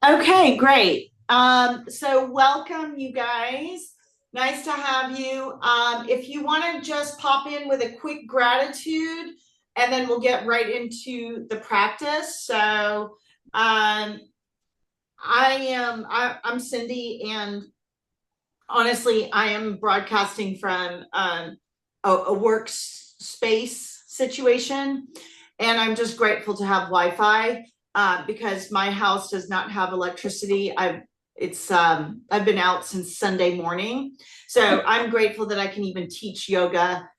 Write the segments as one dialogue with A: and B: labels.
A: Okay, great. So welcome, you guys. Nice to have you. If you want to just pop in with a quick gratitude, and then we'll get right into the practice. Um, I'm Cindy, and honestly, I am broadcasting from a work space situation, and I'm just grateful to have Wi-Fi because my house does not have electricity. I've been out since Sunday morning, so I'm grateful that I can even teach yoga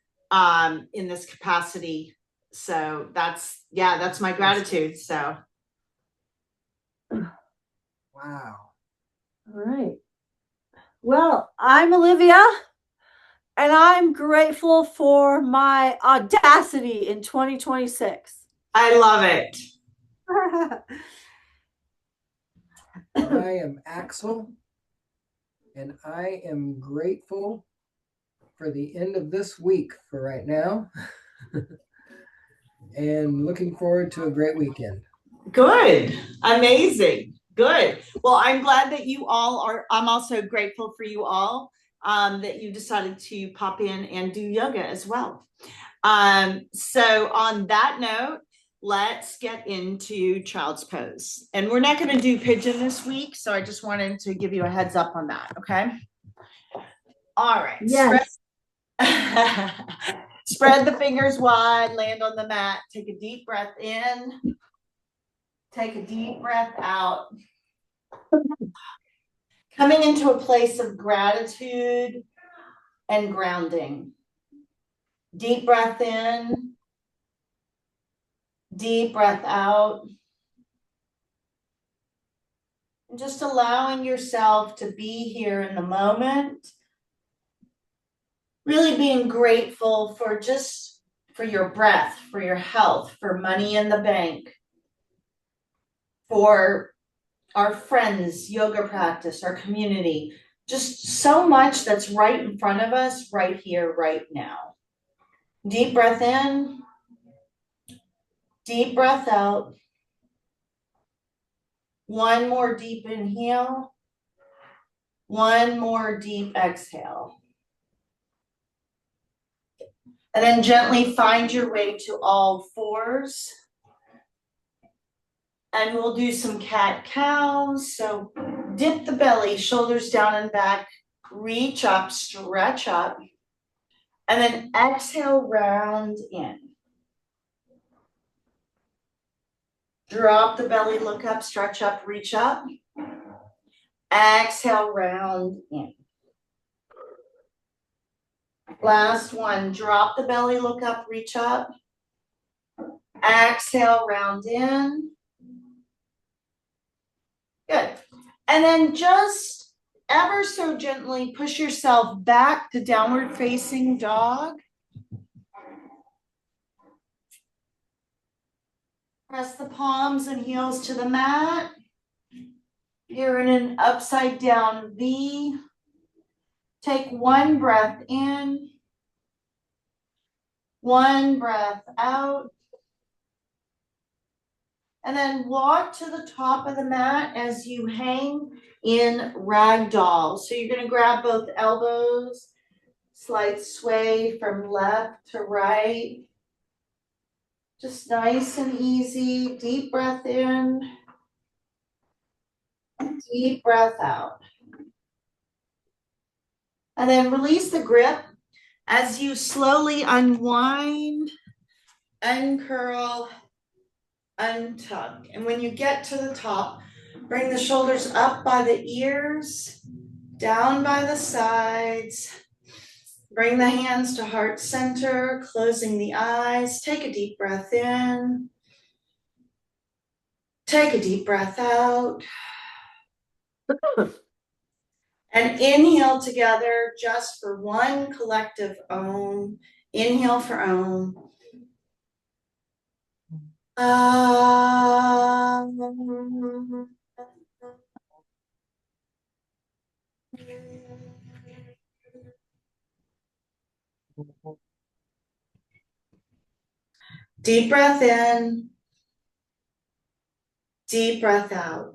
A: in this capacity. So that's my gratitude. So
B: Wow. All right. Well, I'm Olivia, and I'm grateful for my audacity in 2026.
A: I love it.
B: I am Axel, and I am grateful for the end of this week for right now, and looking forward to a great weekend.
A: Good. Amazing. Good. Well, I'm glad that you all are. I'm also grateful for you all that you decided to pop in and do yoga as well. So, on that note, let's get into child's pose. And we're not going to do pigeon this week. So, I just wanted to give you a heads up on that. Okay. All right.
B: Yes.
A: Spread the fingers wide, land on the mat, take a deep breath in. Take a deep breath out. Coming into a place of gratitude and grounding. Deep breath in, deep breath out. And just allowing yourself to be here in the moment. Really being grateful for your breath, for your health, for money in the bank, for our friends, yoga practice, our community, just so much that's right in front of us, right here, right now. Deep breath in, deep breath out. One more deep inhale, one more deep exhale. And then gently find your way to all fours. And we'll do some cat cows. So dip the belly, shoulders down and back, reach up, stretch up, and then exhale, round in. Drop the belly, look up, stretch up, reach up. Exhale, round in. Last one, drop the belly, look up, reach up. Exhale, round in. Good. And then just ever so gently push yourself back to downward facing dog. Press the palms and heels to the mat. You're in an upside down V. Take one breath in, one breath out. And then walk to the top of the mat as you hang in ragdoll. So you're going to grab both elbows, slight sway from left to right. Just nice and easy. Deep breath in, deep breath out. And then release the grip as you slowly unwind, uncurl, untuck. And when you get to the top, bring the shoulders up by the ears, down by the sides. Bring the hands to heart center, closing the eyes. Take a deep breath in. Take a deep breath out. And inhale together just for one collective Om. Inhale for Om. Deep breath in. Deep breath out.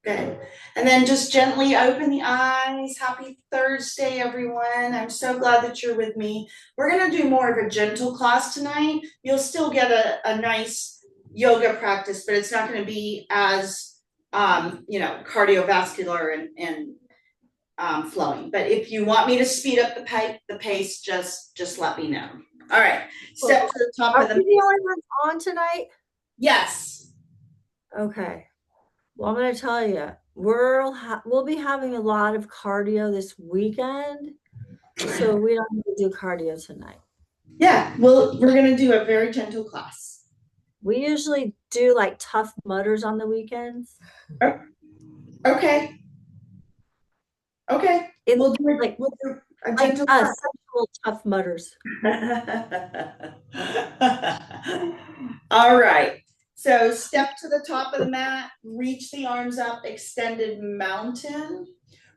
A: Good. And then just gently open the eyes. Happy Thursday, everyone. I'm so glad that you're with me. We're going to do more of a gentle class tonight. You'll still get a nice yoga practice, but it's not going to be as, cardiovascular and flowing. But if you want me to speed up the pace, just let me know. All right. Step to the top of the.
C: Are we the only ones on tonight?
A: Yes.
C: Okay. Well, I'm going to tell you, we'll be having a lot of cardio this weekend, so we don't need to do cardio tonight.
A: Yeah, well, we're going to do a very gentle class.
C: We usually do like tough mutters on the weekends.
A: Okay.
C: It's
A: We'll do
C: like
A: a gentle class.
C: sexual tough mutters.
A: All right. So step to the top of the mat, reach the arms up, extended mountain,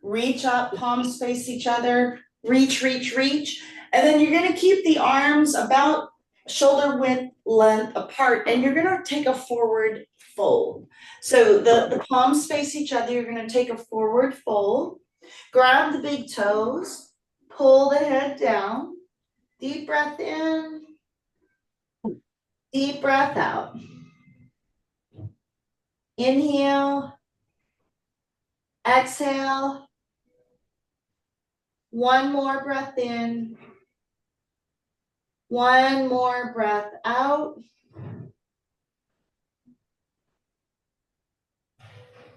A: reach up, palms face each other, reach. And then you're going to keep the arms about shoulder width length apart, and you're going to take a forward fold. So the palms face each other, you're going to take a forward fold, grab the big toes, pull the head down, deep breath in, deep breath out. Inhale, exhale, one more breath in, one more breath out.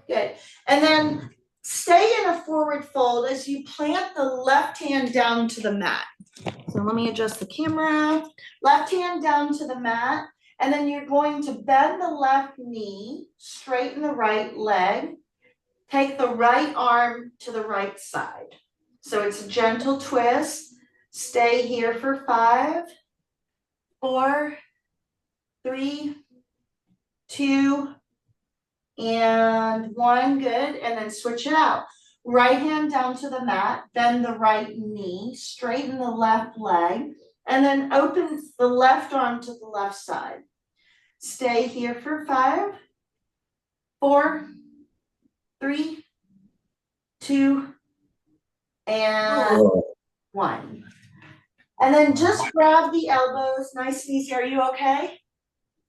A: Good. And then stay in a forward fold as you plant the left hand down to the mat. So let me adjust the camera. Left hand down to the mat. And then you're going to bend the left knee, straighten the right leg, take the right arm to the right side. So it's a gentle twist. Stay here for 5, 4, 3, 2, and 1. Good. And then switch it out. Right hand down to the mat, bend the right knee, straighten the left leg, and then open the left arm to the left side. Stay here for 5, 4, 3, 2, and 1. And then just grab the elbows, nice and easy. Are you okay?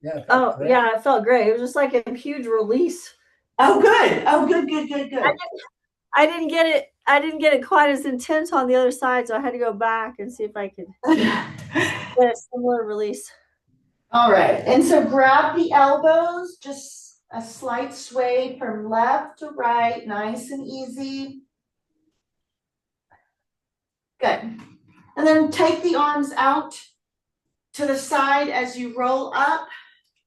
B: Yeah.
C: Yeah, it felt great. It was just like a huge release.
A: Oh, good.
C: I didn't get it quite as intense on the other side, so I had to go back and see if I could get a similar release.
A: All right, and so grab the elbows, just a slight sway from left to right, nice and easy. Good. And then take the arms out to the side as you roll up,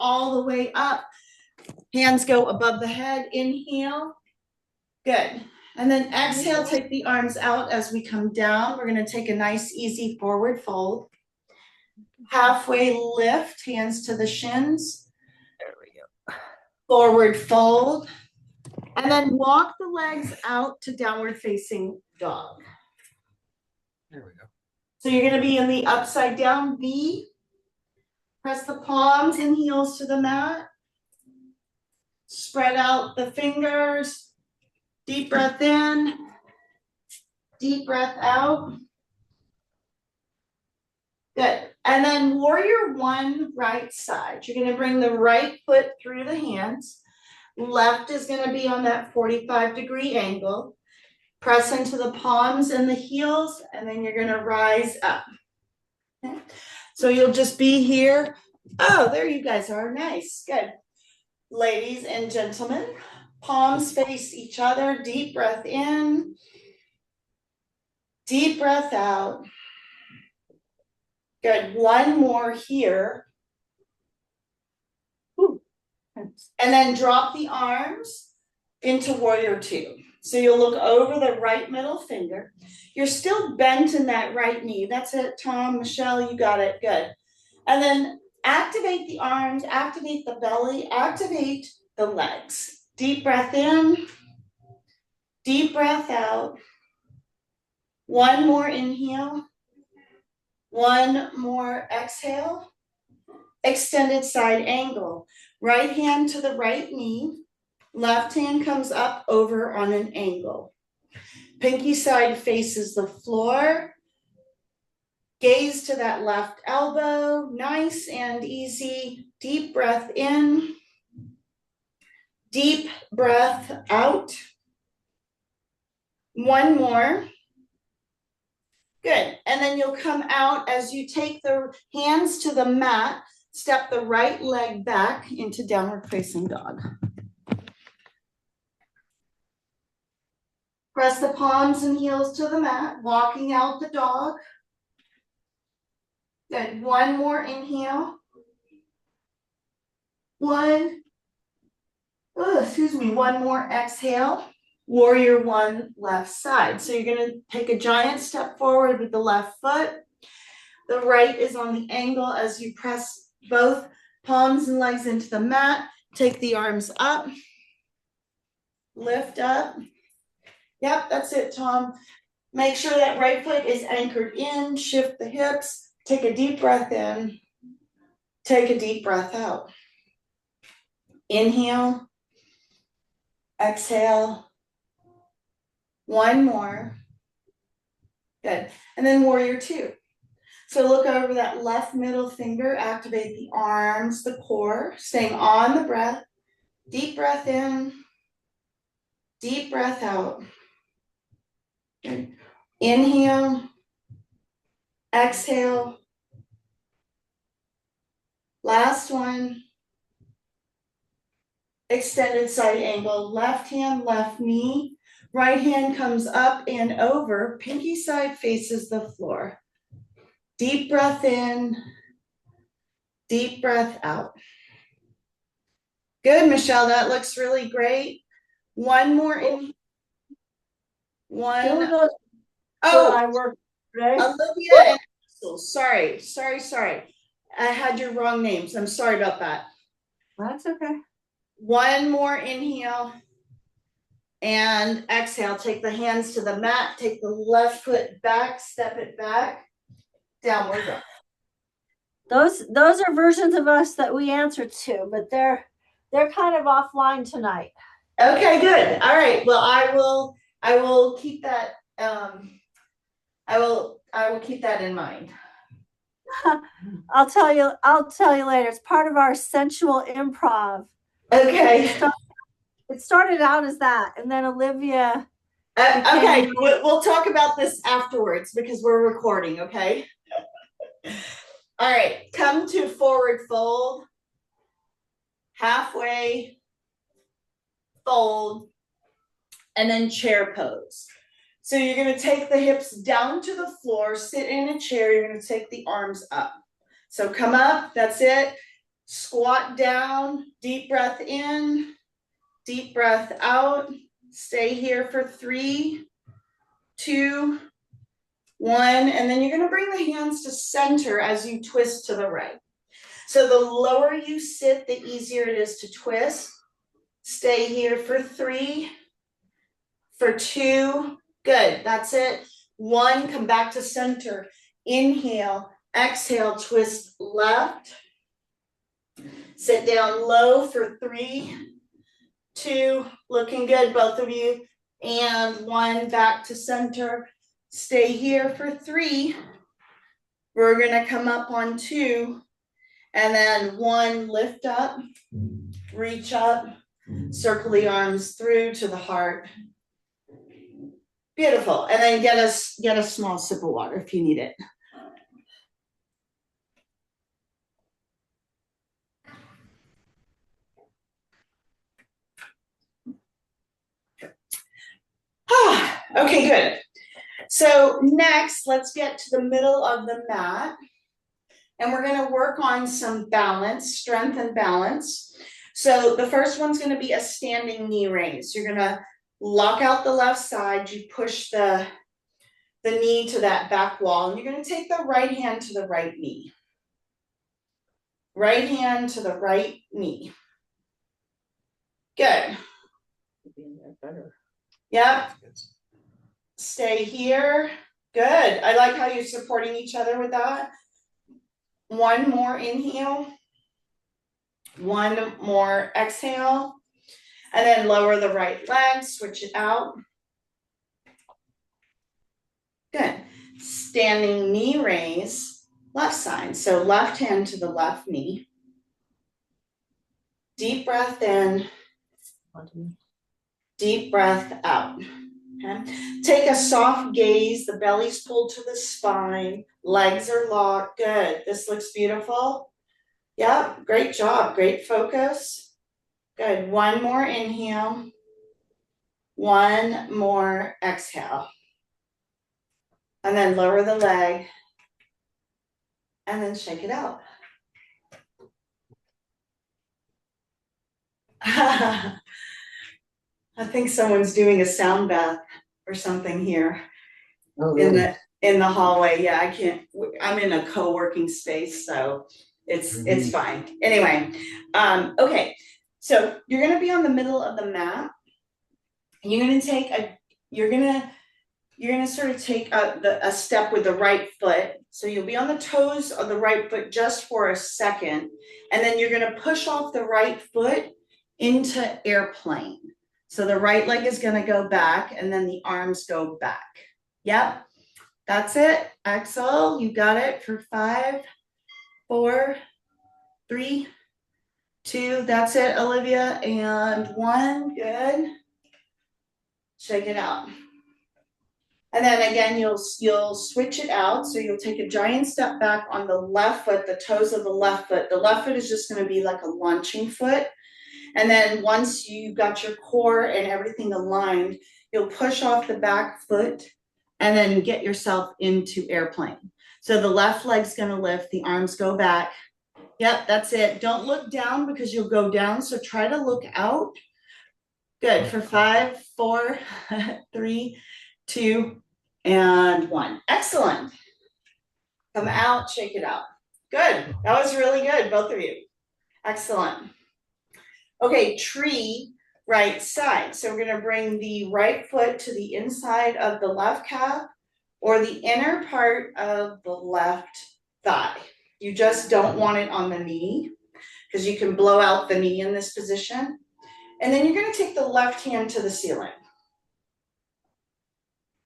A: all the way up. Hands go above the head, inhale. Good. And then exhale, take the arms out as we come down. We're going to take a nice, easy forward fold. Halfway lift, hands to the shins.
C: There we go.
A: Forward fold. And then walk the legs out to downward facing dog.
B: There we go.
A: So you're going to be in the upside down V. Press the palms and heels to the mat. Spread out the fingers. Deep breath in. Deep breath out. Good. And then warrior 1, right side. You're going to bring the right foot through the hands. Left is going to be on that 45-degree angle. Press into the palms and the heels, and then you're going to rise up. Okay. So you'll just be here. Oh, there you guys are. Nice. Good. Ladies and gentlemen, palms face each other. Deep breath in. Deep breath out. Good. One more here. Ooh. And then drop the arms into warrior 2. So you'll look over the right middle finger. You're still bent in that right knee. That's it, Tom, Michelle, you got it. Good. And then activate the arms, activate the belly, activate the legs. Deep breath in. Deep breath out. One more inhale. One more exhale. Extended side angle. Right hand to the right knee. Left hand comes up over on an angle. Pinky side faces the floor. Gaze to that left elbow. Nice and easy. Deep breath in. Deep breath out. One more. Good. And then you'll come out as you take the hands to the mat. Step the right leg back into downward facing dog. Press the palms and heels to the mat, walking out the dog. Good. One more inhale. One more exhale. Warrior one, left side. So you're going to take a giant step forward with the left foot. The right is on the angle as you press both palms and legs into the mat. Take the arms up. Lift up. Yep, that's it, Tom. Make sure that right foot is anchored in. Shift the hips. Take a deep breath in. Take a deep breath out. Inhale. Exhale. One more. Good. And then warrior two. So look over that left middle finger. Activate the arms, the core. Staying on the breath. Deep breath in. Deep breath out. Good. Inhale. Exhale. Last one. Extended side angle. Left hand, left knee. Right hand comes up and over. Pinky side faces the floor. Deep breath in. Deep breath out. Good, Michelle. That looks really great. One more in. One. Oh,
C: I work today.
A: Olivia and Axel. Sorry. I had your wrong names. I'm sorry about that.
C: That's okay.
A: One more inhale and exhale. Take the hands to the mat. Take the left foot back. Step it back. Downward dog.
C: Those are versions of us that we answer to, but they're kind of offline tonight.
A: Okay, good. All right. Well, I will keep that. I will keep that in mind.
C: I'll tell you later. It's part of our sensual improv.
A: Okay.
C: It started out as that, and then Olivia.
A: Okay, we'll talk about this afterwards because we're recording. Okay. All right. Come to forward fold. Halfway fold, and then chair pose. So you're going to take the hips down to the floor, sit in a chair. You're going to take the arms up. So come up. That's it. Squat down. Deep breath in. Deep breath out. Stay here for 3, 2, 1. And then you're going to bring the hands to center as you twist to the right. So the lower you sit, the easier it is to twist. Stay here for 3, for 2. Good. That's it. 1. Come back to center. Inhale. Exhale. Twist left. Sit down low for 3, 2. Looking good, both of you. And 1. Back to center. Stay here for 3. We're going to come up on 2. And then 1. Lift up. Reach up. Circle the arms through to the heart. Beautiful. And then get a small sip of water if you need it. Okay, good. So next, let's get to the middle of the mat. And we're going to work on some balance, strength and balance. So the first one's going to be a standing knee raise. You're going to lock out the left side. You push the knee to that back wall. And you're going to take the right hand to the right knee. Right hand to the right knee. Good. Yep. Stay here. Good. I like how you're supporting each other with that. 1 more inhale. 1 more exhale. And then lower the right leg, switch it out. Good. Standing knee raise, left side. So left hand to the left knee. Deep breath in, deep breath out. Okay. Take a soft gaze, the belly's pulled to the spine, legs are locked. Good. This looks beautiful. Yep, great job. Great focus. Good. One more inhale. One more exhale. And then lower the leg. And then shake it out. I think someone's doing a sound bath or something here.
B: Oh, really?
A: in the hallway. Yeah, I can't, I'm in a co-working space, so it's fine. Anyway, okay. So you're gonna be on the middle of the mat. You're gonna take you're gonna sort of take a step with the right foot. So you'll be on the toes of the right foot just for a second. And then you're gonna push off the right foot into airplane. So the right leg is gonna go back and then the arms go back. Yep, that's it. Exhale, you got it for 5, 4, 3, 2, that's it, Olivia, and 1, good. Shake it out. And then again, you'll switch it out. So you'll take a giant step back on the left foot, the toes of the left foot. The left foot is just gonna be like a launching foot. And then once you got your core and everything aligned, you'll push off the back foot and then get yourself into airplane. So the left leg's gonna lift, the arms go back. Yep, that's it. Don't look down because you'll go down. So try to look out. Good, for 5, 4, 3, 2, and 1. Excellent. Come out, shake it out. Good, that was really good, both of you. Excellent. Okay, tree, right side. So we're gonna bring the right foot to the inside of the left calf or the inner part of the left thigh. You just don't want it on the knee because you can blow out the knee in this position. And then you're gonna take the left hand to the ceiling.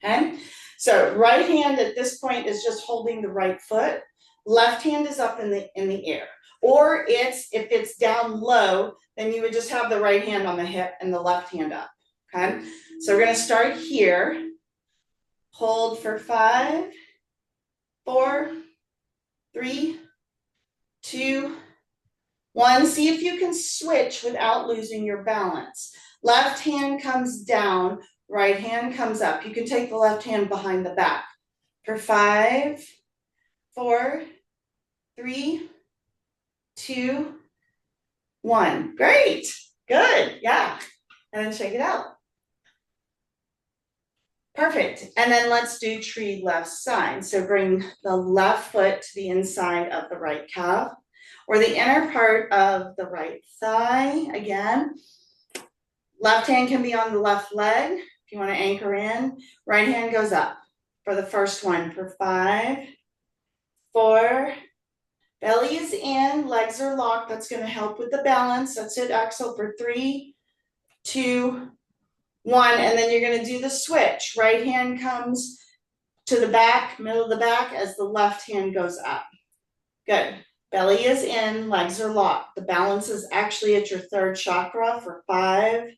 A: Okay, so right hand at this point is just holding the right foot. Left hand is up in the air. Or if it's down low, then you would just have the right hand on the hip and the left hand up. Okay, so we're gonna start here. Hold for 5, 4, 3, 2, 1. See if you can switch without losing your balance. Left hand comes down, right hand comes up. You can take the left hand behind the back. For 5, 4, 3, 2, 1. Great, good, yeah. And then shake it out. Perfect, and then let's do tree left side. So bring the left foot to the inside of the right calf or the inner part of the right thigh. Again, left hand can be on the left leg if you want to anchor in. Right hand goes up for the first one for 5, 4, belly is in, legs are locked. That's going to help with the balance. That's it, exhale for 3, 2, 1, and then you're going to do the switch. Right hand comes to the back, middle of the back as the left hand goes up. Good. Belly is in, legs are locked. The balance is actually at your 3rd chakra for 5,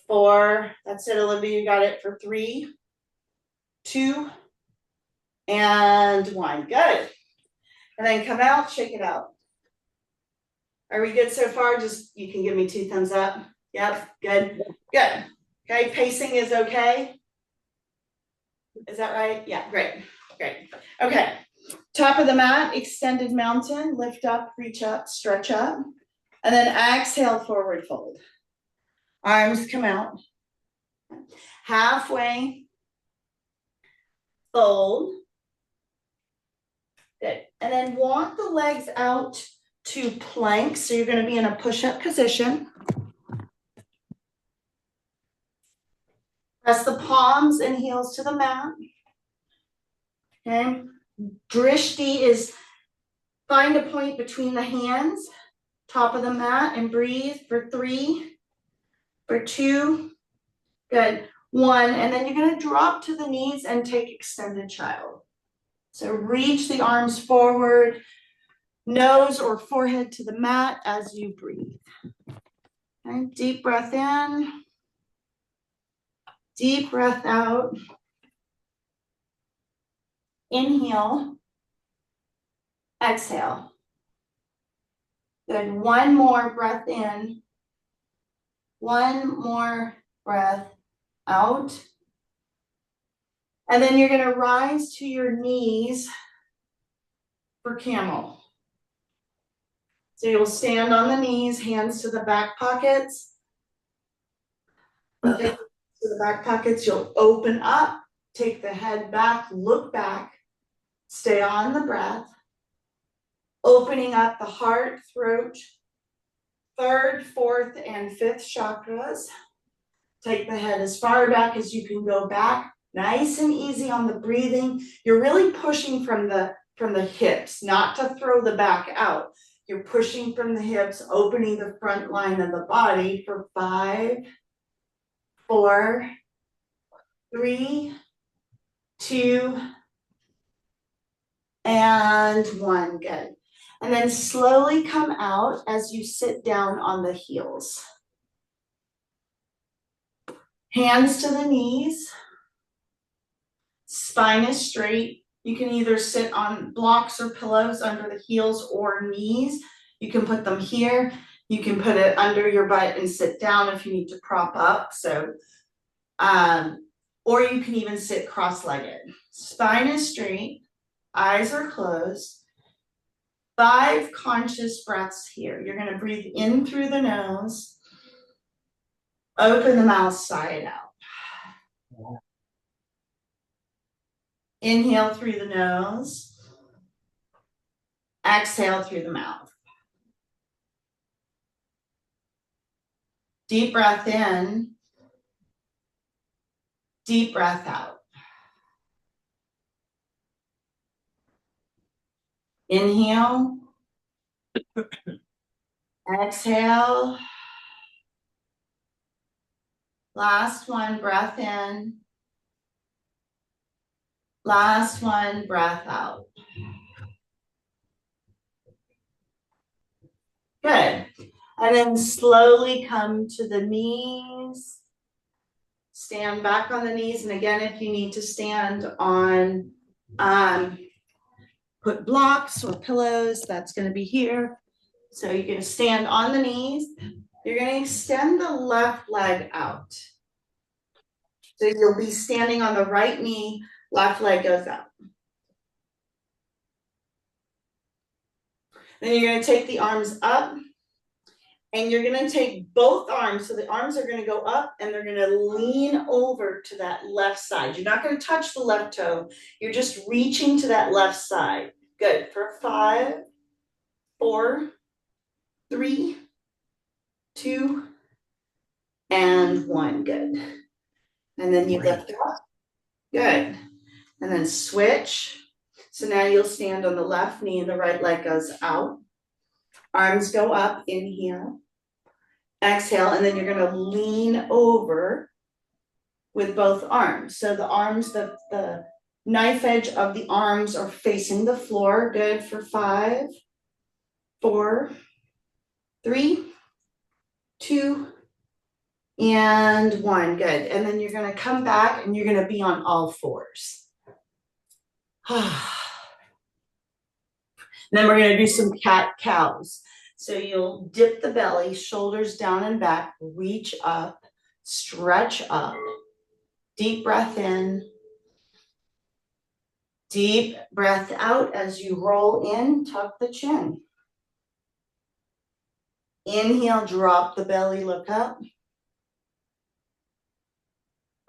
A: 4, that's it, Olivia, you got it for 3, 2, and 1. Good. And then come out, shake it out. Are we good so far? Just, you can give me 2 thumbs up. Yep, good, good. Okay, pacing is okay. Is that right? Yeah, great, great. Okay, top of the mat, extended mountain, lift up, reach up, stretch up, and then exhale, forward fold. Arms come out. Halfway, fold. Good, and then walk the legs out to plank. So you're gonna be in a push-up position. Press the palms and heels to the mat. Okay. Drishti is find a point between the hands, top of the mat, and breathe for 3, for 2, good, 1, and then you're gonna drop to the knees and take extended child. So reach the arms forward, nose or forehead to the mat as you breathe. Okay, deep breath in, deep breath out. Inhale, exhale. Good, 1 more breath in, 1 more breath out. And then you're gonna rise to your knees for camel. So you'll stand on the knees, hands to the back pockets. To the back pockets, you'll open up, take the head back, look back, stay on the breath, opening up the heart, throat, 3rd, 4th, and 5th chakras. Take the head as far back as you can go back, nice and easy on the breathing. You're really pushing from the hips, not to throw the back out. You're pushing from the hips, opening the front line of the body for 5, 4, 3, 2, and 1. Good. And then slowly come out as you sit down on the heels. Hands to the knees. Spine is straight. You can either sit on blocks or pillows under the heels or knees. You can put them here. You can put it under your butt and sit down if you need to prop up. So, or you can even sit cross-legged. Spine is straight. Eyes are closed. 5 conscious breaths here. You're going to breathe in through the nose. Open the mouth side out. Inhale through the nose. Exhale through the mouth. Deep breath in. Deep breath out. Inhale. Exhale. Last one, breath in. Last one, breath out. Good. And then slowly come to the knees. Stand back on the knees. And again, if you need to stand on, put blocks or pillows, that's going to be here. So you're going to stand on the knees. You're going to extend the left leg out. So you'll be standing on the right knee, left leg goes out. Then you're going to take the arms up and you're going to take both arms. So the arms are going to go up and they're going to lean over to that left side. You're not going to touch the left toe. You're just reaching to that left side. Good. For 5, 4, 3, 2, and 1. Good. And then you lift up. Good. And then switch. So now you'll stand on the left knee and the right leg goes out. Arms go up, inhale. Exhale, and then you're going to lean over with both arms. So the arms, the knife edge of the arms are facing the floor. Good. For 5, 4, 3, 2, and 1. Good. And then you're going to come back and you're going to be on all fours. Then we're going to do some cat-cows. So you'll dip the belly, shoulders down and back, reach up, stretch up. Deep breath in. Deep breath out as you roll in, tuck the chin. Inhale, drop the belly, look up.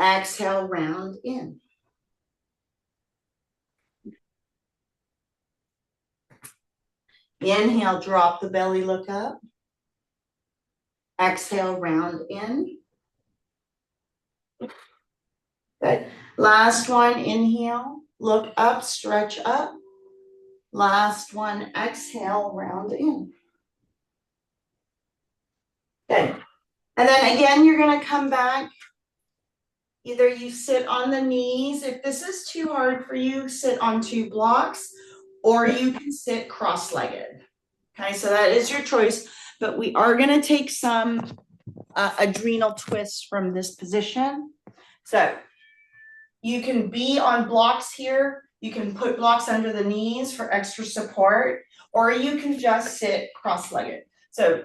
A: Exhale, round in. Inhale, drop the belly, look up. Exhale, round in. Good. Last one, inhale, look up, stretch up. Last one, exhale, round in. Good. And then again, you're gonna come back. Either you sit on the knees. If this is too hard for you, sit on 2 blocks, or you can sit cross-legged. Okay, so that is your choice, but we are gonna take some adrenal twists from this position. So you can be on blocks here. You can put blocks under the knees for extra support, or you can just sit cross-legged. So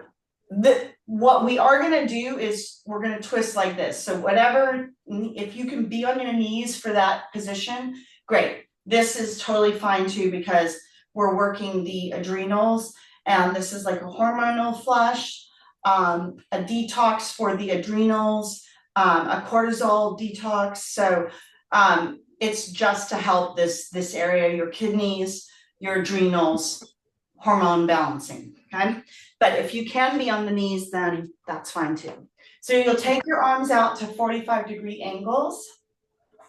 A: what we are gonna do is we're gonna twist like this. So whatever, if you can be on your knees for that position, great. This is totally fine too, because we're working the adrenals, and this is like a hormonal flush, a detox for the adrenals, a cortisol detox. So it's just to help this area, your kidneys, your adrenals, hormone balancing, okay? But if you can be on the knees, then that's fine too. So you'll take your arms out to 45-degree angles.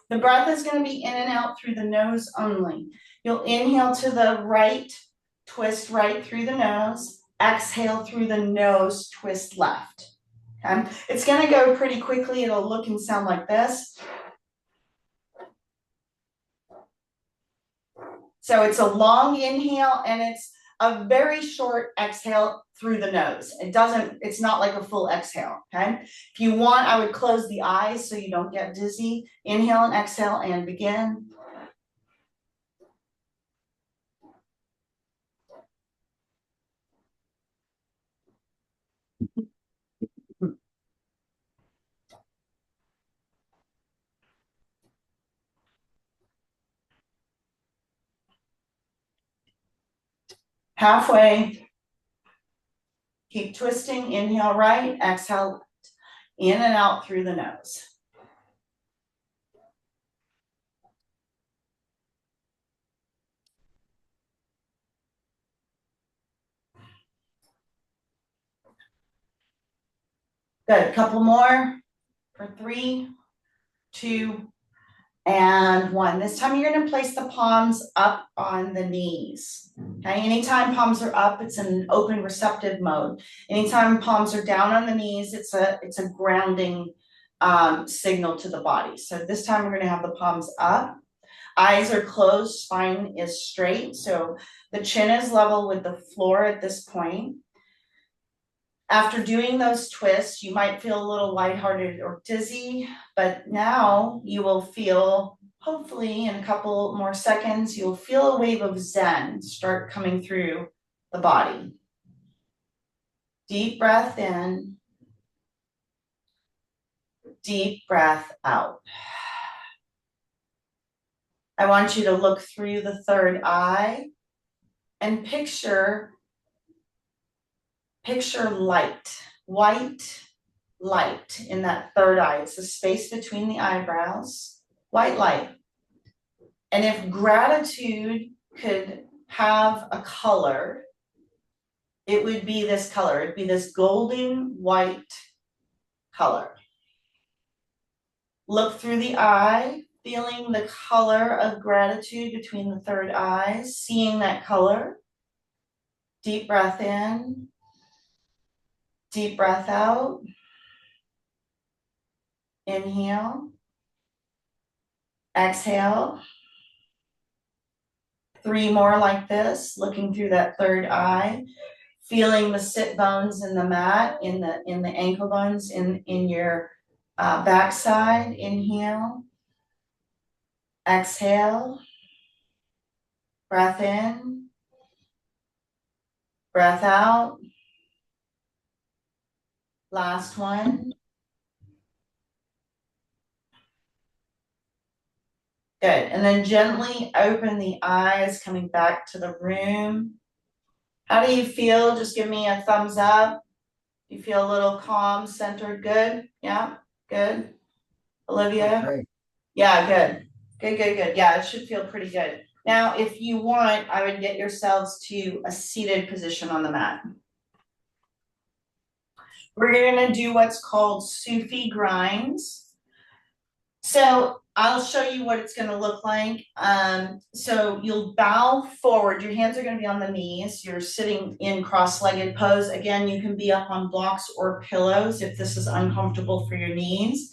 A: The breath is going to be in and out through the nose only. You'll inhale to the right, twist right through the nose. Exhale through the nose, twist left. Okay? It's going to go pretty quickly. It'll look and sound like this. So it's a long inhale and it's a very short exhale through the nose. It's not like a full exhale, okay? If you want, I would close the eyes so you don't get dizzy. Inhale and exhale and begin. Halfway. Keep twisting. Inhale right, exhale left. In and out through the nose. Good. A couple more for 3, 2, and 1. This time you're going to place the palms up on the knees. Okay, anytime palms are up, it's in an open receptive mode. Anytime palms are down on the knees, it's a grounding signal to the body. So this time we're going to have the palms up. Eyes are closed, spine is straight. So the chin is level with the floor at this point. After doing those twists, you might feel a little lighthearted or dizzy, but now you will feel, hopefully in a couple more seconds, you'll feel a wave of Zen start coming through the body. Deep breath in, deep breath out. I want you to look through the third eye and picture light, white light in that third eye. It's the space between the eyebrows, white light. And if gratitude could have a color, it would be this color. It'd be this golden white color. Look through the eye, feeling the color of gratitude between the third eyes, seeing that color. Deep breath in. Deep breath out. Inhale. Exhale. 3 more like this, looking through that third eye, feeling the sit bones in the mat, in the ankle bones, in your backside. Inhale. Exhale. Breath in. Breath out. Last one. Good. And then gently open the eyes, coming back to the room. How do you feel? Just give me a thumbs up. You feel a little calm, centered, good? Yeah, good. Olivia?
B: Great.
A: Yeah, good. Good. Yeah, it should feel pretty good. Now, if you want, I would get yourselves to a seated position on the mat. We're gonna do what's called Sufi grinds. So I'll show you what it's gonna look like. So you'll bow forward, your hands are gonna be on the knees, you're sitting in cross-legged pose. Again, you can be up on blocks or pillows if this is uncomfortable for your knees.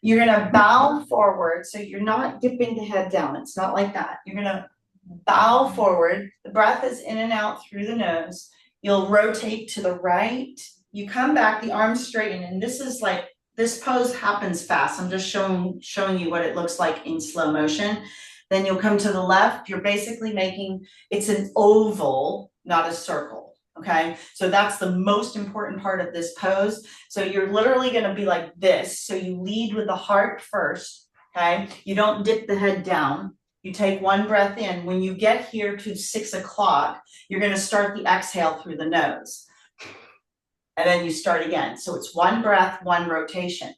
A: You're gonna bow forward, so you're not dipping the head down, it's not like that. You're gonna bow forward, the breath is in and out through the nose. You'll rotate to the right, you come back, the arms straighten, and this is like, this pose happens fast. I'm just showing you what it looks like in slow motion. Then you'll come to the left, you're basically making, it's an oval, not a circle, okay? So that's the most important part of this pose. So you're literally gonna be like this. So you lead with the heart first, okay? You don't dip the head down. You take one breath in. When you get here to 6 o'clock, you're gonna start the exhale through the nose. And then you start again. So it's one breath, one rotation.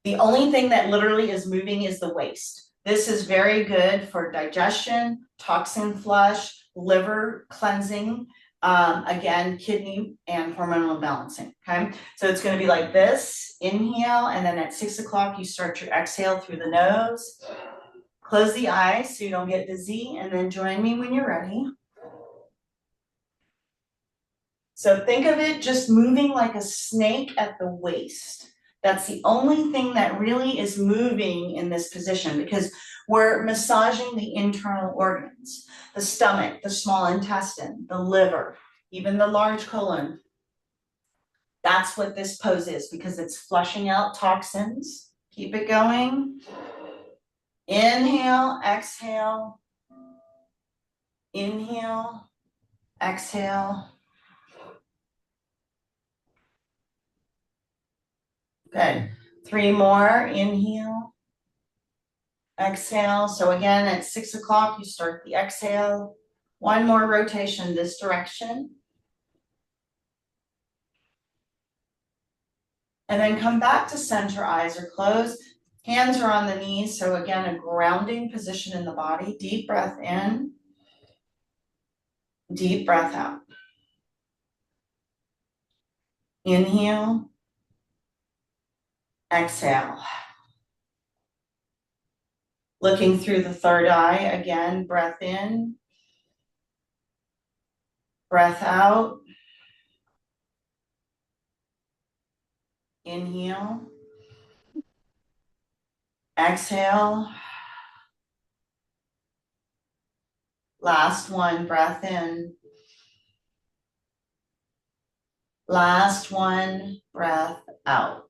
A: The only thing that literally is moving is the waist. This is very good for digestion, toxin flush, liver cleansing, again, kidney and hormonal balancing, okay? So it's gonna be like this, inhale, and then at 6 o'clock, you start your exhale through the nose. Close the eyes so you don't get dizzy, and then join me when you're ready. So think of it just moving like a snake at the waist. That's the only thing that really is moving in this position, because we're massaging the internal organs, the stomach, the small intestine, the liver, even the large colon. That's what this pose is, because it's flushing out toxins. Keep it going. Inhale, exhale. Inhale, exhale. Good. 3 more. Inhale, exhale. So again, at 6 o'clock, you start the exhale. 1 more rotation this direction. And then come back to center, eyes are closed. Hands are on the knees. So again, a grounding position in the body. Deep breath in. Deep breath out. Inhale. Exhale. Looking through the third eye, again, breath in. Breath out. Inhale. Exhale. Last one, breath in. Last one, breath out.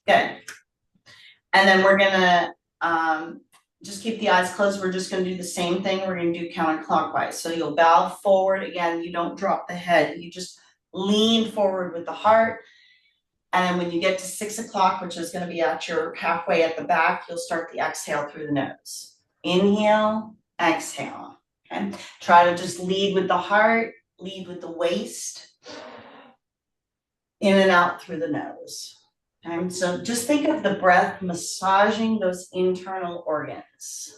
A: Good. And then we're gonna just keep the eyes closed. We're just gonna do the same thing. We're gonna do counterclockwise. So you'll bow forward again. You don't drop the head. You just lean forward with the heart. And then when you get to 6 o'clock, which is gonna be at your halfway at the back, you'll start the exhale through the nose. Inhale, exhale. Okay. Try to just lead with the heart, lead with the waist, in and out through the nose. Okay. So just think of the breath massaging those internal organs.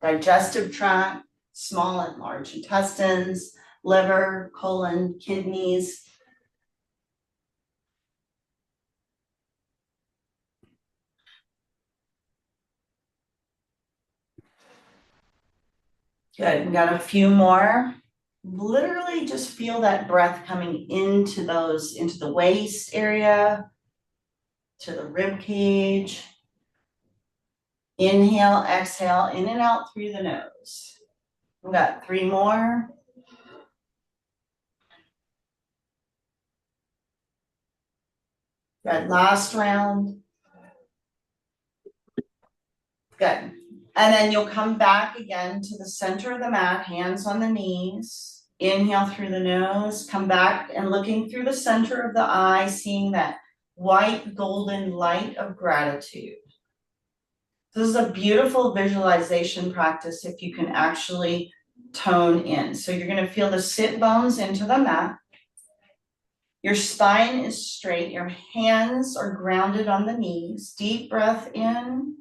A: Digestive tract, small and large intestines, liver, colon, kidneys. Good, we got a few more. Literally just feel that breath coming into the waist area, to the rib cage. Inhale, exhale, in and out through the nose. We got 3 more. Good, last round. Good. And then you'll come back again to the center of the mat, hands on the knees. Inhale through the nose, come back and looking through the center of the eye, seeing that white golden light of gratitude. This is a beautiful visualization practice if you can actually tone in. So you're going to feel the sit bones into the mat. Your spine is straight. Your hands are grounded on the knees. Deep breath in.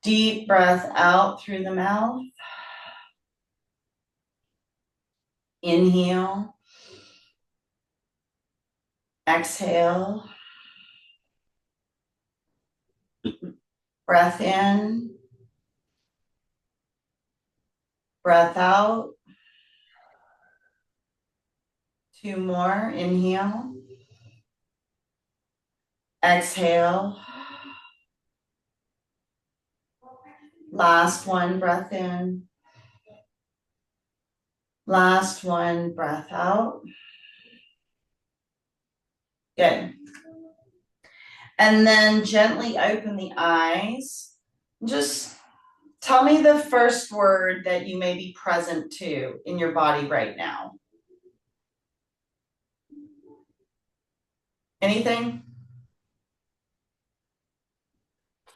A: Deep breath out through the mouth. Inhale. Exhale. Breath in. Breath out. 2 more. Inhale. Exhale. Last one, breath in. Last one, breath out. Good. And then gently open the eyes. Just tell me the first word that you may be present to in your body right now. Anything?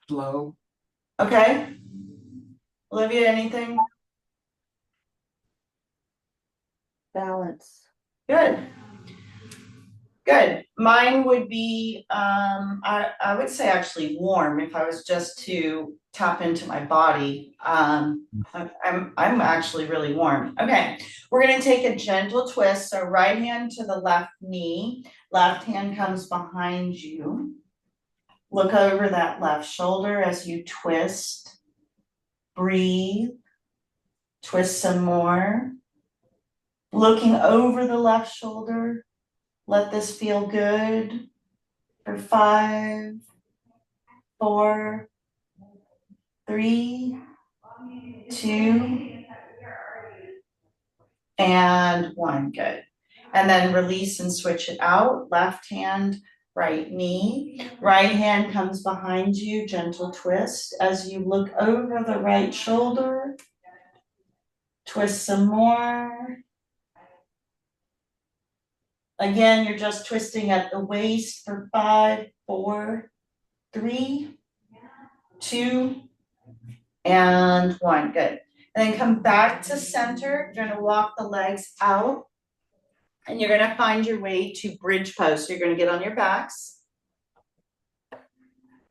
B: Flow.
A: Okay. Olivia, anything?
C: Balance.
A: Good. Good. Mine would be, I would say actually warm if I was just to tap into my body. I'm actually really warm. Okay, we're gonna take a gentle twist. So right hand to the left knee, left hand comes behind you. Look over that left shoulder as you twist. Breathe. Twist some more. Looking over the left shoulder. Let this feel good for 5, 4, 3, 2, and 1. Good. And then release and switch it out. Left hand, right knee. Right hand comes behind you, gentle twist. As you look over the right shoulder, twist some more. Again, you're just twisting at the waist for 5, 4, 3, 2, and 1. Good. And then come back to center. You're going to walk the legs out. And you're going to find your way to bridge pose. So you're going to get on your backs.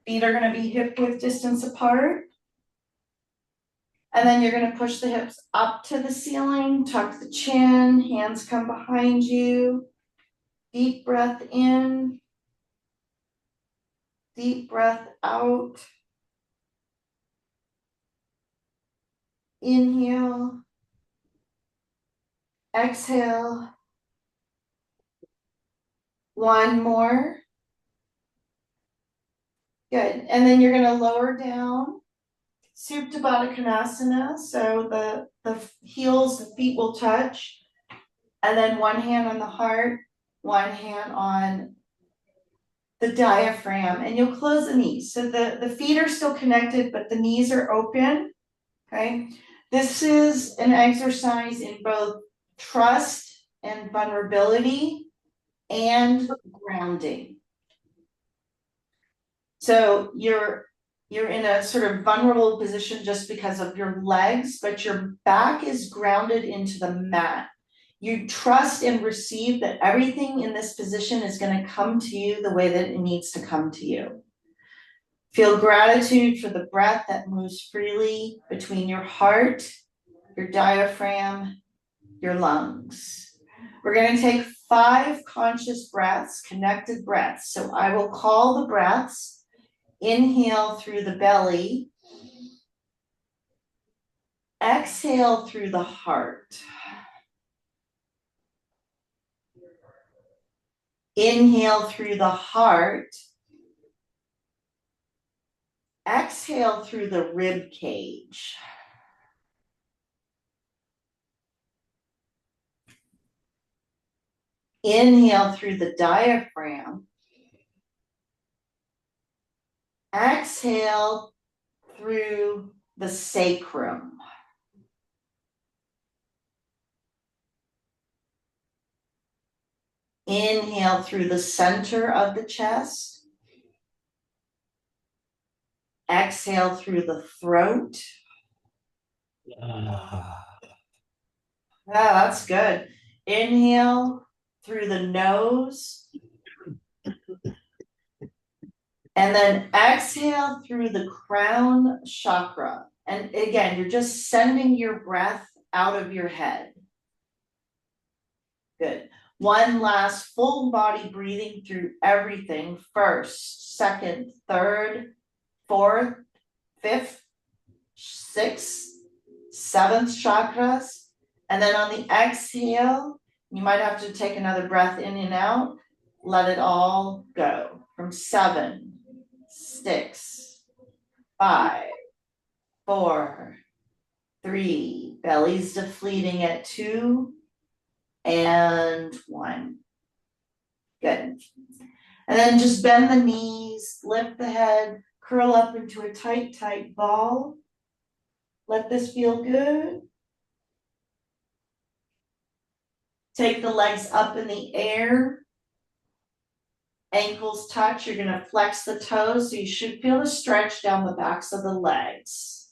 A: Feet are going to be hip width distance apart. And then you're going to push the hips up to the ceiling. Tuck the chin. Hands come behind you. Deep breath in. Deep breath out. Inhale. Exhale. 1 more. Good. And then you're going to lower down. Supta Baddha Konasana. So the heels, the feet will touch. And then 1 hand on the heart, 1 hand on the diaphragm. And you'll close the knees. So the feet are still connected, but the knees are open. Okay. This is an exercise in both trust and vulnerability and grounding. So you're in a sort of vulnerable position just because of your legs, but your back is grounded into the mat. You trust and receive that everything in this position is going to come to you the way that it needs to come to you. Feel gratitude for the breath that moves freely between your heart, your diaphragm, your lungs. We're going to take 5 conscious breaths, connected breaths. So I will call the breaths. Inhale through the belly. Exhale through the heart. Inhale through the heart. Exhale through the rib cage. Inhale through the diaphragm. Exhale through the sacrum. Inhale through the center of the chest. Exhale through the throat. Yeah, that's good. Inhale through the nose. And then exhale through the crown chakra. And again, you're just sending your breath out of your head. Good. One last full body breathing through everything. First, second, third, fourth, fifth, sixth, seventh chakras. And then on the exhale, you might have to take another breath in and out. Let it all go. From 7, 6, 5, 4, 3, belly's depleting at 2, and 1. Good. And then just bend the knees, lift the head, curl up into a tight, tight ball. Let this feel good. Take the legs up in the air. Ankles touch. You're going to flex the toes, so you should feel a stretch down the backs of the legs.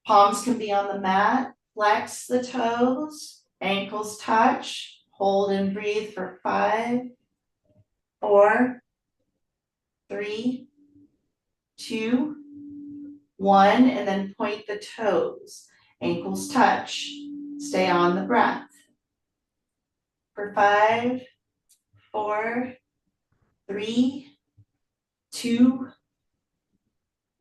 A: Palms can be on the mat. Flex the toes. Ankles touch. Hold and breathe for 5, 4, 3, 2, 1, and then point the toes. Ankles touch. Stay on the breath. For 5, 4, 3, 2,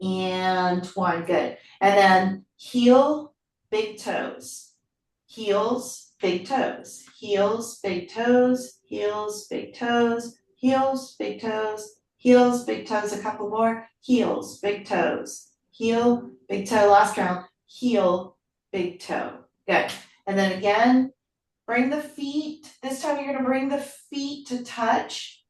A: and 1. Good. And then heel, big toes. Heels, big toes. Heels, big toes. Heels, big toes. Heels, big toes. Heels, big toes. A couple more. Heels, big toes. Heel, big toe. Last round. Heel, big toe. Good. And then again, bring the feet. This time you're going to bring the feet to touch.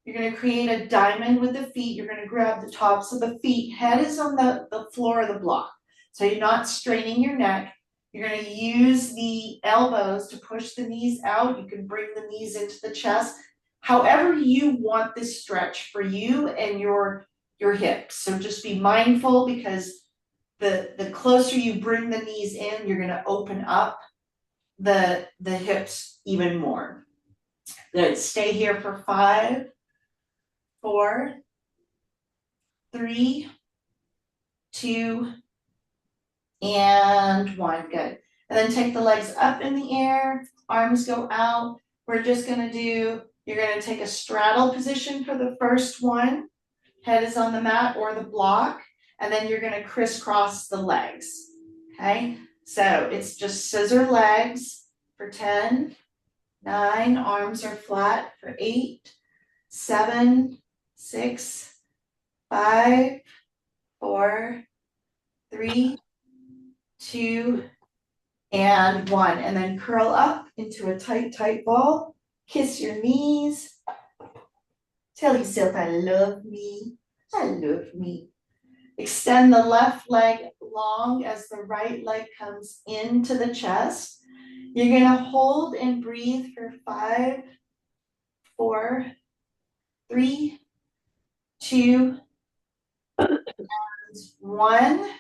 A: You're going to create a diamond with the feet. You're going to grab the tops of the feet. Head is on the floor of the block. So you're not straining your neck. You're going to use the elbows to push the knees out. You can bring the knees into the chest. However you want this stretch for you and your hips. So just be mindful, because the closer you bring the knees in, you're going to open up the hips even more. Good. Stay here for 5, 4, 3, 2, and 1. Good. And then take the legs up in the air, arms go out. We're just going to do, you're going to take a straddle position for the first one. Head is on the mat or the block, and then you're going to crisscross the legs. Okay, so it's just scissor legs for 10, 9, arms are flat for 8, 7, 6, 5, 4, 3, 2, and 1. And then curl up into a tight, tight ball. Kiss your knees. Tell yourself, I love me. I love me. Extend the left leg long as the right leg comes into the chest. You're going to hold and breathe for 5, 4, 3, 2, and 1.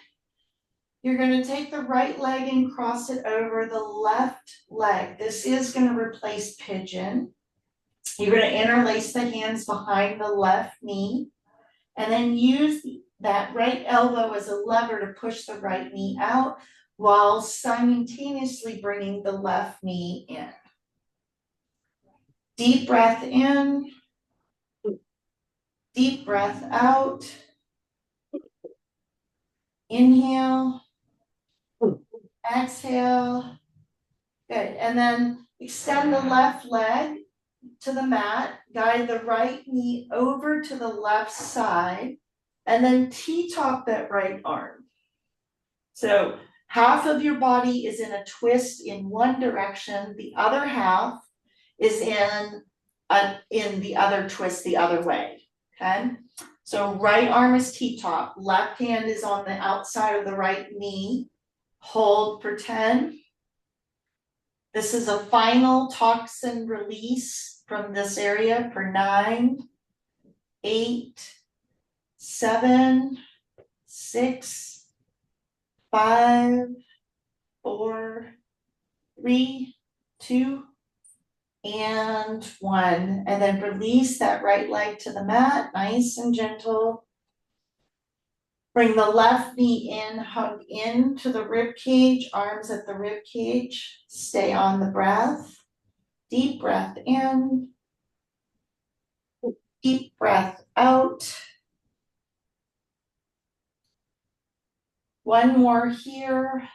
A: You're going to take the right leg and cross it over the left leg. This is going to replace pigeon. You're going to interlace the hands behind the left knee, and then use that right elbow as a lever to push the right knee out while simultaneously bringing the left knee in. Deep breath in, deep breath out. Inhale, exhale. Good. And then extend the left leg to the mat, guide the right knee over to the left side, and then T-top that right arm. So half of your body is in a twist in one direction, the other half is in the other twist the other way. Okay, so right arm is T-top, left hand is on the outside of the right knee. Hold for 10. This is a final toxin release from this area for 9, 8, 7, 6, 5, 4, 3, 2, and 1. And then release that right leg to the mat, nice and gentle. Bring the left knee in, hug into the rib cage, arms at the rib cage. Stay on the breath. Deep breath in. Deep breath out. One more here.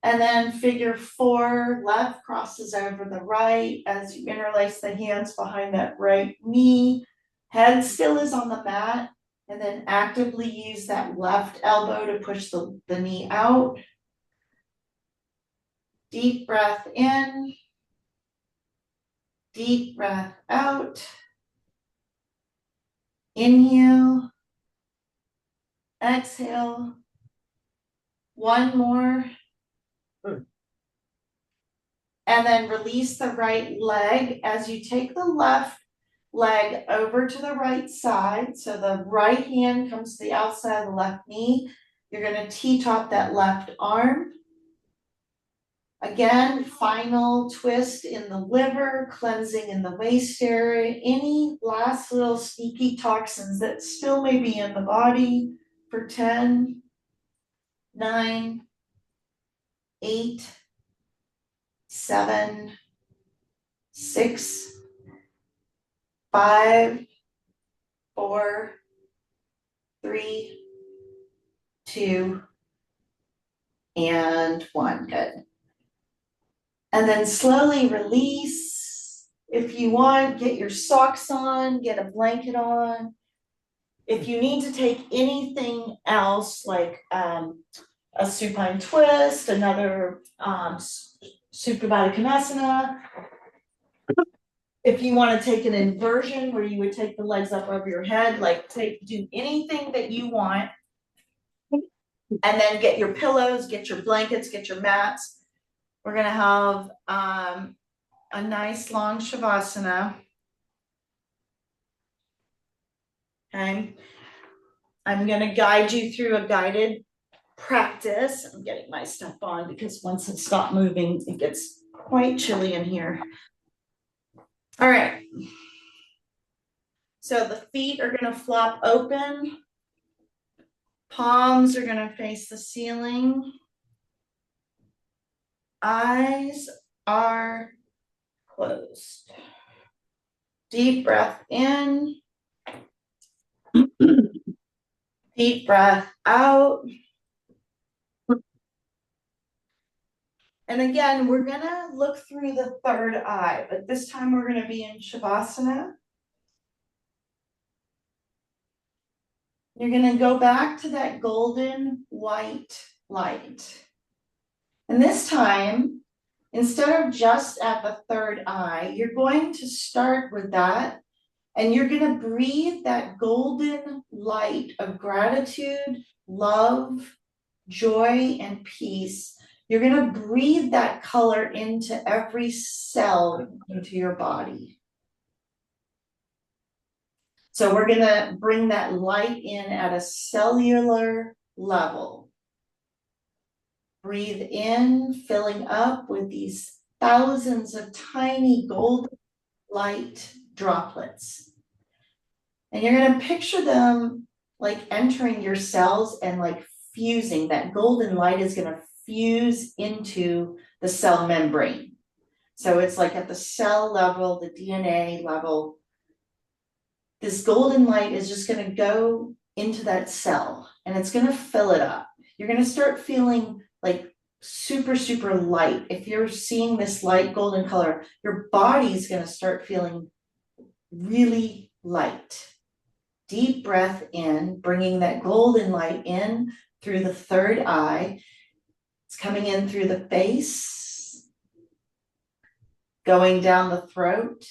A: And then figure 4, left crosses over the right as you interlace the hands behind that right knee. Head still is on the mat. And then actively use that left elbow to push the knee out. Deep breath in. Deep breath out. Inhale. Exhale. One more. And then release the right leg as you take the left leg over to the right side. So the right hand comes to the outside of the left knee. You're going to T-top that left arm. Again, final twist in the liver, cleansing in the waist area. Any last little sneaky toxins that still may be in the body for 10, 9, 8, 7, 6, 5, 4, 3, 2, and 1. Good. And then slowly release. If you want, get your socks on, get a blanket on. If you need to take anything else, like a supine twist, another Supta Baddha Konasana. If you want to take an inversion where you would take the legs up over your head, like do anything that you want. And then get your pillows, get your blankets, get your mats. We're gonna have a nice long Shavasana. Okay. I'm gonna guide you through a guided practice. I'm getting my stuff on because once it stops moving, it gets quite chilly in here. All right. So the feet are gonna flop open. Palms are gonna face the ceiling. Eyes are closed. Deep breath in. Deep breath out. And again, we're gonna look through the third eye, but this time we're gonna be in Shavasana. You're gonna go back to that golden white light. And this time, instead of just at the third eye, you're going to start with that, and you're gonna breathe that golden light of gratitude, love, joy, and peace. You're gonna breathe that color into every cell into your body. So we're gonna bring that light in at a cellular level. Breathe in, filling up with these thousands of tiny golden light droplets. And you're gonna picture them like entering your cells and like fusing. That golden light is gonna fuse into the cell membrane. So it's like at the cell level, the DNA level, this golden light is just gonna go into that cell and it's gonna fill it up. You're gonna start feeling like super, super light. If you're seeing this light golden color, your body's gonna start feeling really light. Deep breath in, bringing that golden light in through the third eye. It's coming in through the face, going down the throat,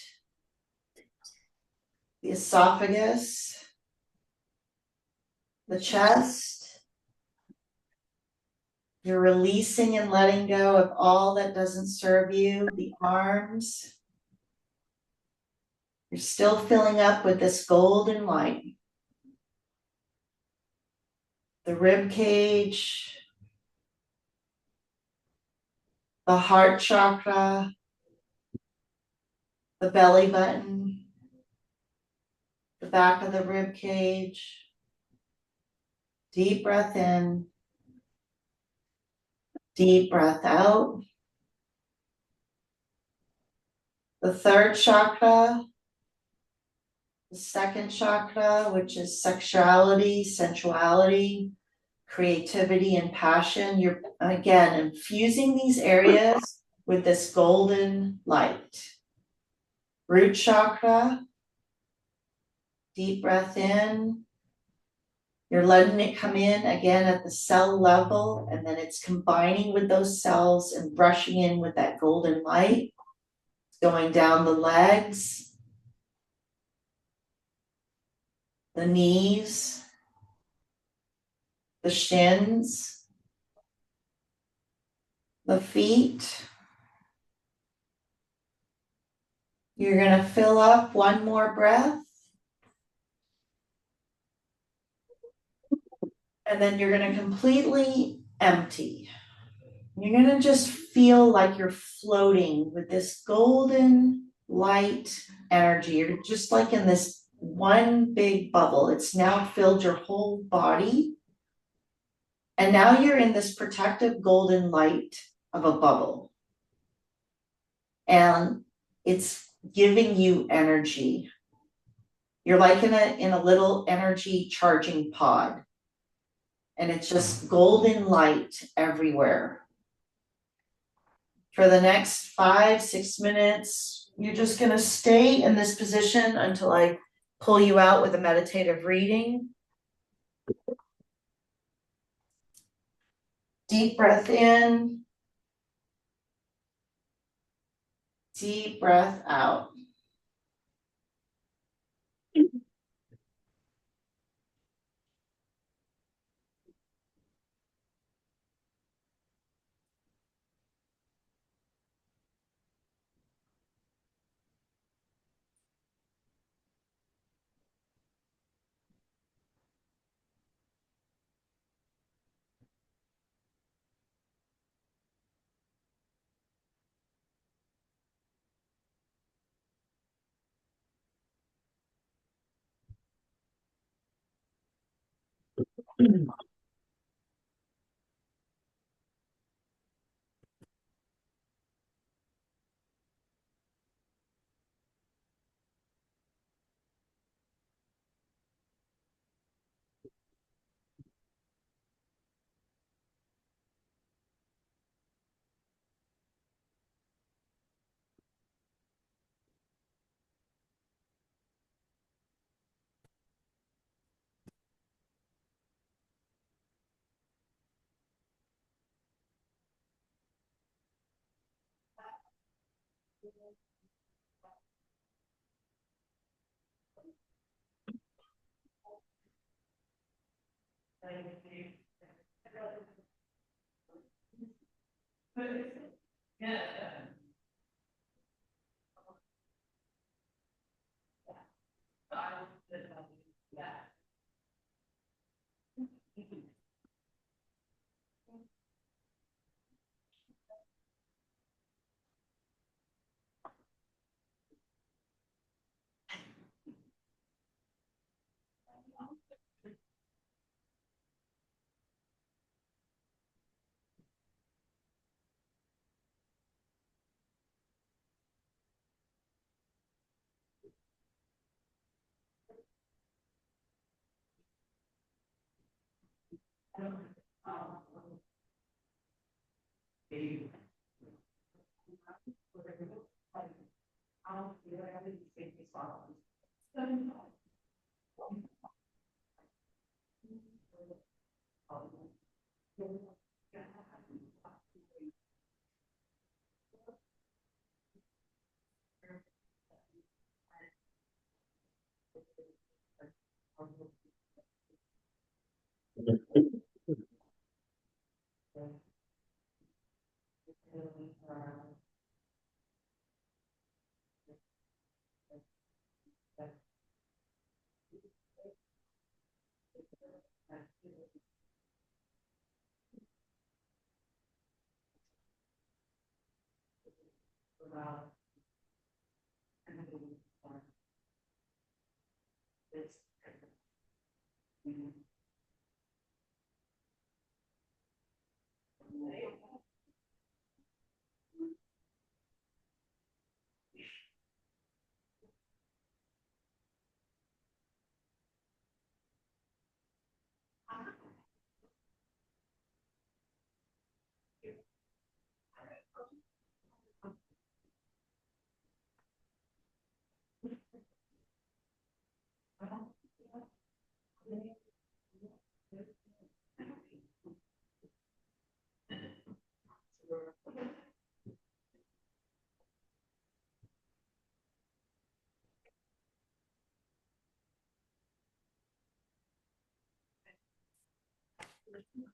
A: the esophagus, the chest. You're releasing and letting go of all that doesn't serve you, the arms. You're still filling up with this golden light. The rib cage, the heart chakra, the belly button, the back of the rib cage. Deep breath in, deep breath out. the third chakra, the second chakra, which is sexuality, sensuality, creativity, and passion. You're again infusing these areas with this golden light. Root chakra, deep breath in. You're letting it come in again at the cell level, and then it's combining with those cells and brushing in with that golden light. It's going down the legs, the knees, the shins, the feet. You're going to fill up one more breath. And then you're going to completely empty. You're going to just feel like you're floating with this golden light energy. You're just like in this one big bubble. It's now filled your whole body. And now you're in this protective golden light of a bubble. And it's giving you energy. You're like in a little energy charging pod. And it's just golden light everywhere. For the next 5-6 minutes, you're just going to stay in this position until I pull you out with a meditative reading. Deep breath in. Deep breath out.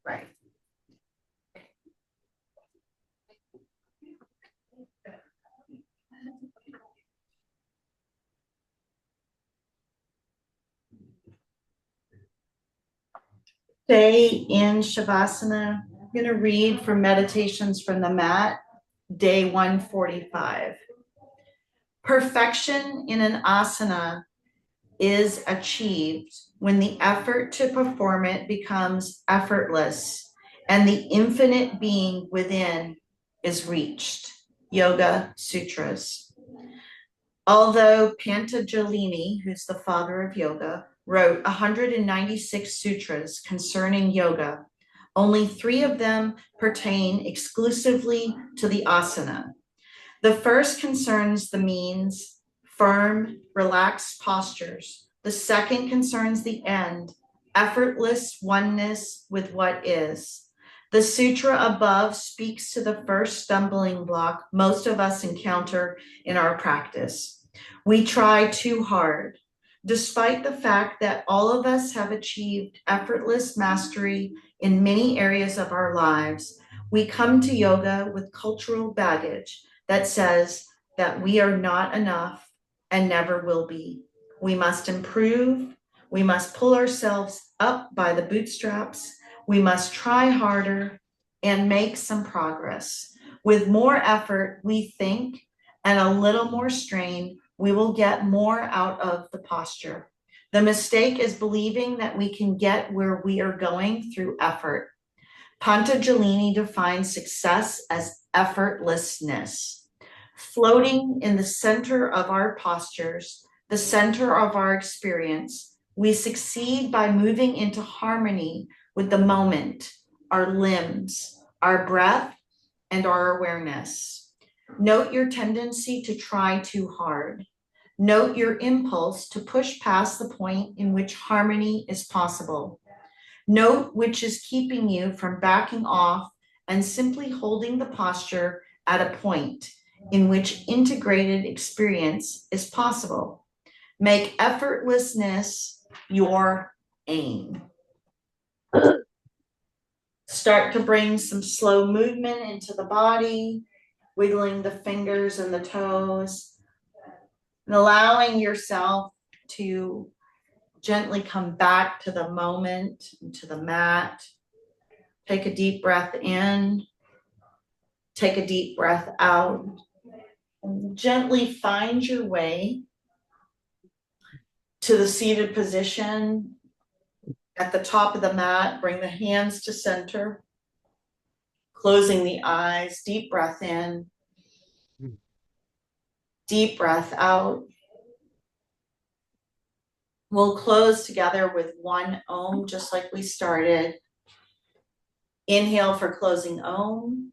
A: Right. Stay in Shavasana. I'm going to read from Meditations from the Mat, day 145. Perfection in an asana is achieved when the effort to perform it becomes effortless and the infinite being within is reached. Yoga Sutras. Although Pantajalini, who's the father of yoga, wrote 196 sutras concerning yoga, only 3 of them pertain exclusively to the asana. The first concerns the means, firm, relaxed postures. The second concerns the end, effortless oneness with what is. The sutra above speaks to the first stumbling block most of us encounter in our practice. We try too hard. Despite the fact that all of us have achieved effortless mastery in many areas of our lives, we come to yoga with cultural baggage that says that we are not enough and never will be. We must improve. We must pull ourselves up by the bootstraps. We must try harder and make some progress. With more effort, we think, and a little more strain, we will get more out of the posture. The mistake is believing that we can get where we are going through effort. Pantajalini defines success as effortlessness, floating in the center of our postures, the center of our experience. We succeed by moving into harmony with the moment, our limbs, our breath, and our awareness. Note your tendency to try too hard. Note your impulse to push past the point in which harmony is possible. Note which is keeping you from backing off and simply holding the posture at a point in which integrated experience is possible. Make effortlessness your aim. Start to bring some slow movement into the body, wiggling the fingers and the toes, and allowing yourself to gently come back to the moment, to the mat. Take a deep breath in, take a deep breath out, and gently find your way to the seated position. At the top of the mat, bring the hands to center, closing the eyes, deep breath in, deep breath out. We'll close together with one Om, just like we started. Inhale for closing Om.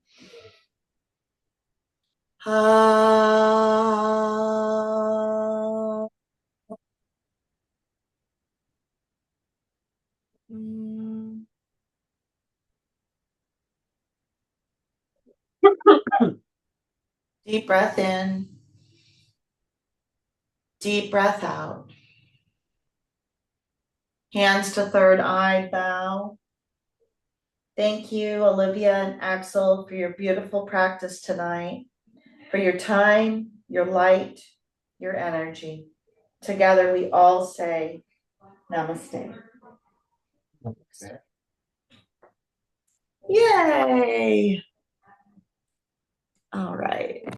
A: Deep breath in, deep breath out. Hands to third eye, bow. Thank you, Olivia and Axel, for your beautiful practice tonight, for your time, your light, your energy. Together we all say Namaste. Yay! All right.